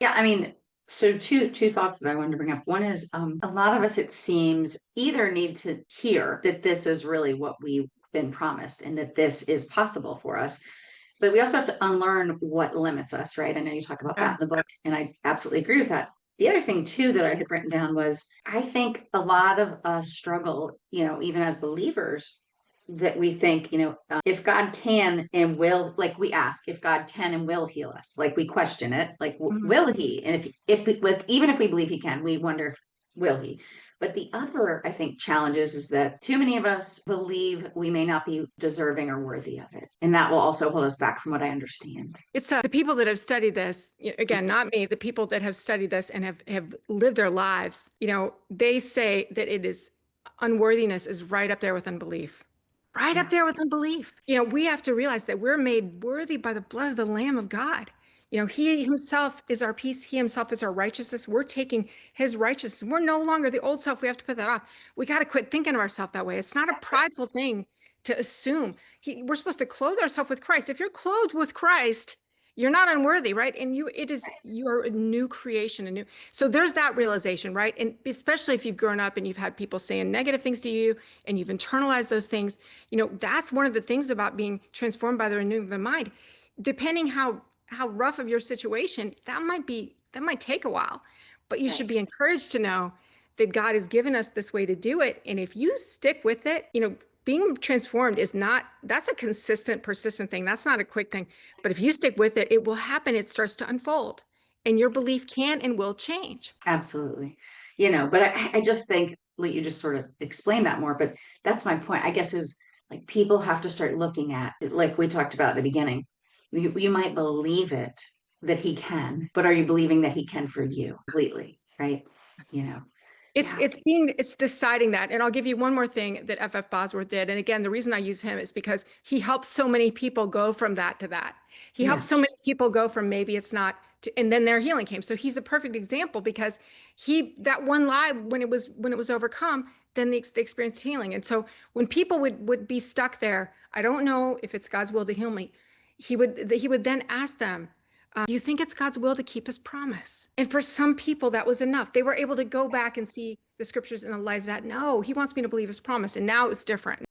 Yeah, I mean, so two thoughts that I wanted to bring up. One is a lot of us, it seems, either need to hear that this is really what we've been promised and that this is possible for us. But we also have to unlearn what limits us, right? I know you talk about Yeah. that in the book, and I absolutely agree with that. The other thing too that I had written down was I think a lot of us struggle, even as believers, that we think, if God can and will, like we ask if God can and will heal us, like we question it, like Mhm. will He? And if we, with even if we believe He can, we wonder if will He. But the other, I think, challenges is that too many of us believe we may not be deserving or worthy of it, and that will also hold us back from what I understand. It's the people that have studied this, again, not me, the people that have studied this and have lived their lives, they say that it is unworthiness is right up there with unbelief. Right up Yeah, there with unbelief. We have to realize that we're made worthy by the blood of the Lamb of God. He himself is our peace. He himself is our righteousness. We're taking his righteousness. We're no longer the old self. We have to put that off. We got to quit thinking of ourselves that way. It's not a prideful thing to assume. We're supposed to clothe ourselves with Christ. If you're clothed with Christ, you're not unworthy, right? And you're a new creation, a new. So there's that realization, right? And especially if you've grown up and you've had people saying negative things to you and you've internalized those things, that's one of the things about being transformed by the renewing of the mind. Depending how rough of your situation, that might take a while, but you should right. be encouraged to know that God has given us this way to do it. And if you stick with it, being transformed is not, that's a consistent, persistent thing. That's not a quick thing. But if you stick with it, it will happen. It starts to unfold and your belief can and will change. Absolutely. But I just think like you just sort of explained that more, but that's my point, I guess, is like people have to start looking at, like we talked about at the beginning, you might believe it that he can, but are you believing that he can for you completely, right? You know, It's yeah, it's being it's deciding that. And I'll give you one more thing that F. Bosworth did. And again, the reason I use him is because he helped so many people go from that to that. He helped yeah, so many people go from maybe it's not to, and then their healing came. So he's a perfect example because that one lie when it was overcome, then they experienced healing. And so when people would be stuck there, I don't know if it's God's will to heal me. He would then ask them, do you think it's God's will to keep his promise? And for some people, that was enough. They were able to go back and see the scriptures in the light of that. No, he wants me to believe his promise. And now it's different.